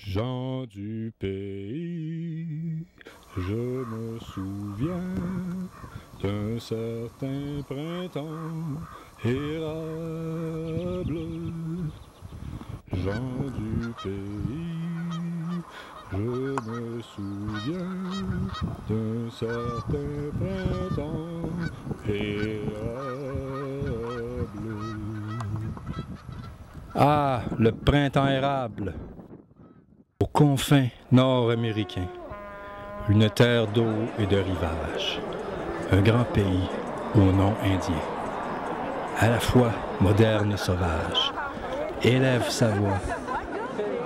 Gens du pays, je me souviens d'un certain printemps érable. Gens du pays, je me souviens d'un certain printemps érable. Ah, le printemps érable! Aux confins nord-américains, une terre d'eau et de rivages, un grand pays au nom indien, à la fois moderne et sauvage, élève sa voix.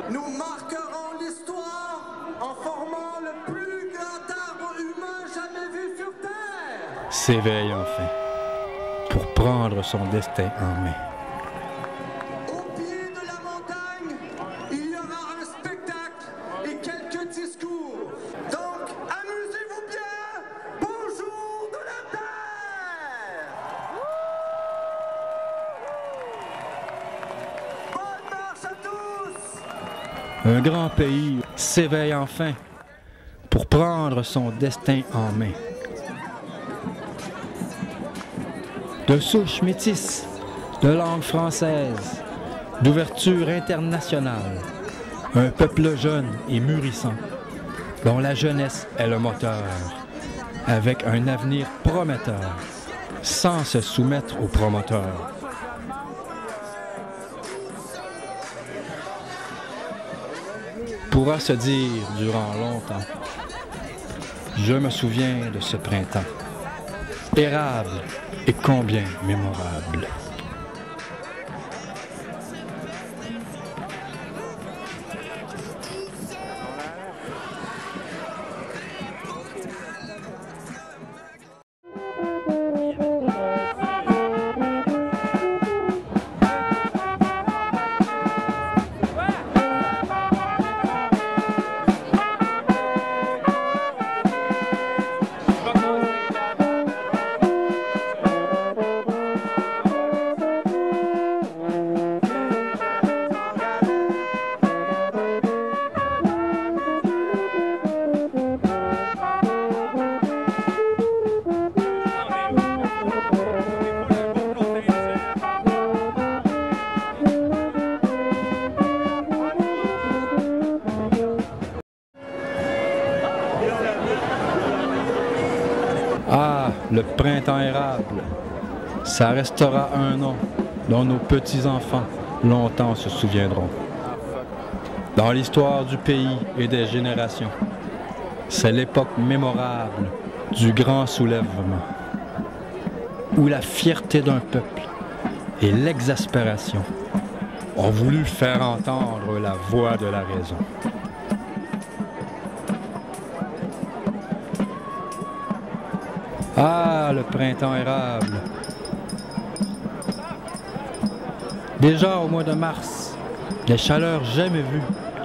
Nous marquerons l'histoire en formant le plus grand arbre humain jamais vu sur Terre. S'éveille enfin pour prendre son destin en main. Au pied de la montagne, il y aura un spectacle et quelques discours. Donc, amusez-vous bien. Bonjour de la Terre. Bonne marche à tous. Un grand pays s'éveille enfin pour prendre son destin en main. De souche métisse, de langue française, d'ouverture internationale, un peuple jeune et mûrissant, dont la jeunesse est le moteur, avec un avenir prometteur, sans se soumettre aux promoteurs. Pourra se dire durant longtemps, je me souviens de ce printemps, érable et combien mémorable. Ah, le printemps érable, ça restera un nom dont nos petits-enfants longtemps se souviendront. Dans l'histoire du pays et des générations, c'est l'époque mémorable du grand soulèvement, où la fierté d'un peuple et l'exaspération ont voulu faire entendre la voix de la raison. Ah, le printemps érable! Déjà au mois de mars, les chaleurs jamais vues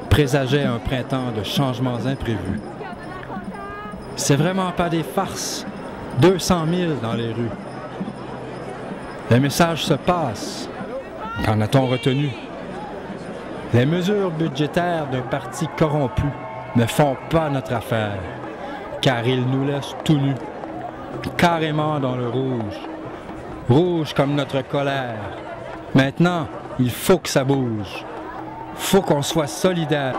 présageaient un printemps de changements imprévus. C'est vraiment pas des farces, 200 000 dans les rues. Les messages se passent. Qu'en a-t-on retenu? Les mesures budgétaires d'un parti corrompu ne font pas notre affaire, car ils nous laissent tout nus, carrément dans le rouge. Rouge comme notre colère. Maintenant, il faut que ça bouge. Faut qu'on soit solidaire.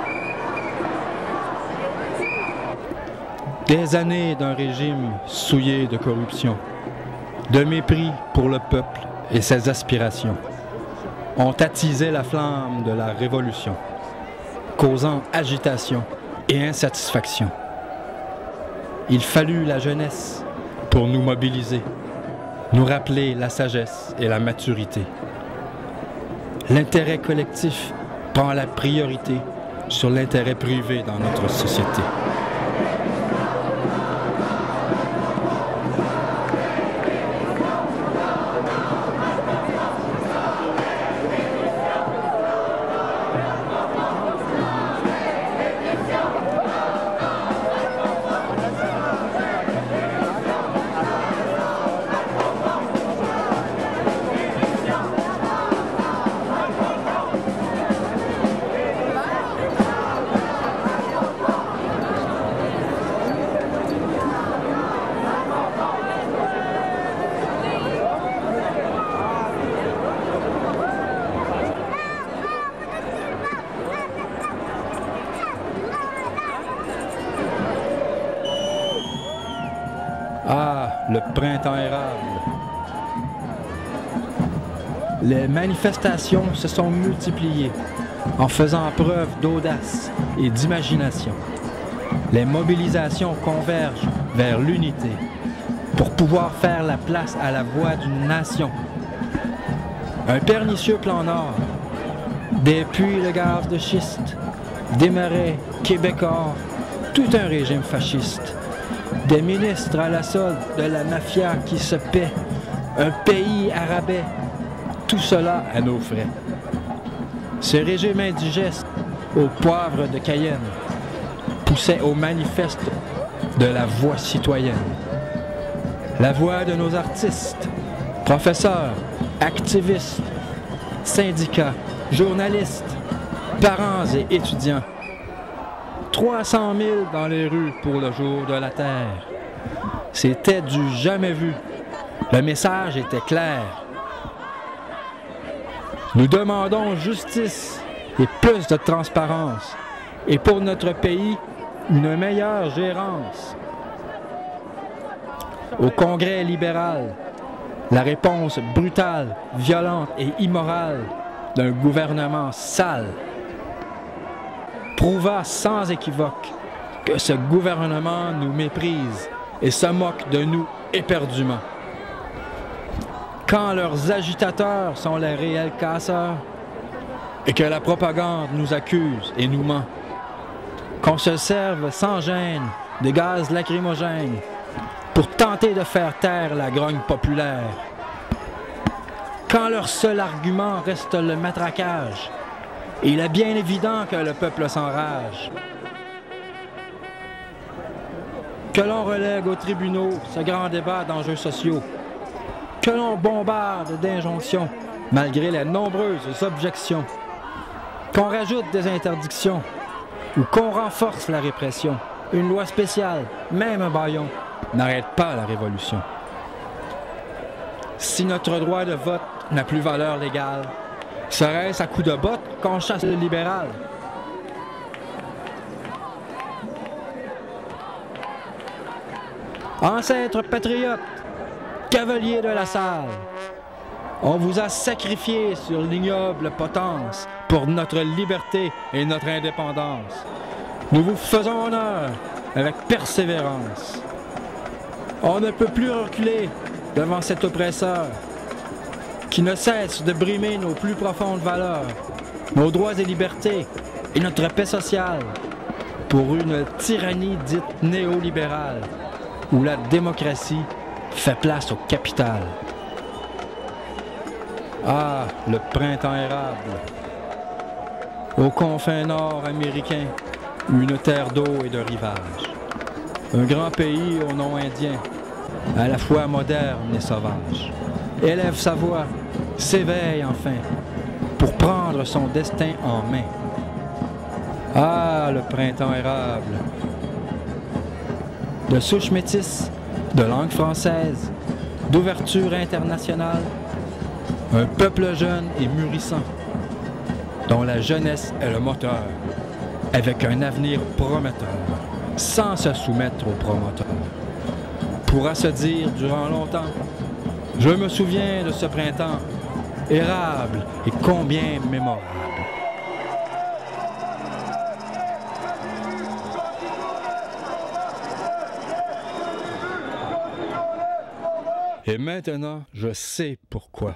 Des années d'un régime souillé de corruption, de mépris pour le peuple et ses aspirations, ont attisé la flamme de la révolution, causant agitation et insatisfaction. Il fallut la jeunesse pour nous mobiliser, nous rappeler la sagesse et la maturité. L'intérêt collectif prend la priorité sur l'intérêt privé dans notre société. le printemps érable. Les manifestations se sont multipliées en faisant preuve d'audace et d'imagination. Les mobilisations convergent vers l'unité pour pouvoir faire la place à la voix d'une nation. Un pernicieux plan Nord, des puits de gaz de schiste, des marais québécois, tout un régime fasciste, des ministres à la solde de la mafia qui se paie, un pays à rabais, tout cela à nos frais. Ce régime indigeste au poivre de Cayenne poussait au manifeste de la voix citoyenne. La voix de nos artistes, professeurs, activistes, syndicats, journalistes, parents et étudiants. 300 000 dans les rues pour le jour de la Terre. C'était du jamais vu. Le message était clair. Nous demandons justice et plus de transparence. Et pour notre pays, une meilleure gérance. Au Congrès libéral, la réponse brutale, violente et immorale d'un gouvernement sale prouva sans équivoque que ce gouvernement nous méprise et se moque de nous éperdument. Quand leurs agitateurs sont les réels casseurs et que la propagande nous accuse et nous ment, qu'on se serve sans gêne des gaz lacrymogènes pour tenter de faire taire la grogne populaire, quand leur seul argument reste le matraquage, il est bien évident que le peuple s'enrage. Que l'on relègue aux tribunaux ce grand débat d'enjeux sociaux, que l'on bombarde d'injonctions malgré les nombreuses objections, qu'on rajoute des interdictions ou qu'on renforce la répression, une loi spéciale, même un bâillon, n'arrête pas la révolution. Si notre droit de vote n'a plus valeur légale, serait-ce à coups de botte qu'on chasse le libéral? Ancêtres patriotes, cavaliers de la salle, on vous a sacrifié sur l'ignoble potence pour notre liberté et notre indépendance. Nous vous faisons honneur avec persévérance. On ne peut plus reculer devant cet oppresseur qui ne cesse de brimer nos plus profondes valeurs, nos droits et libertés et notre paix sociale pour une tyrannie dite néolibérale où la démocratie fait place au capital. Ah, le printemps érable, aux confins nord-américains, une terre d'eau et de rivage. Un grand pays au nom indien, à la fois moderne et sauvage, élève sa voix, s'éveille enfin, pour prendre son destin en main. Ah, le printemps érable, de souche métisse, de langue française, d'ouverture internationale, un peuple jeune et mûrissant, dont la jeunesse est le moteur, avec un avenir prometteur, sans se soumettre aux promoteurs, pourra se dire durant longtemps: je me souviens de ce printemps, érable et combien mémorable. Et maintenant, je sais pourquoi.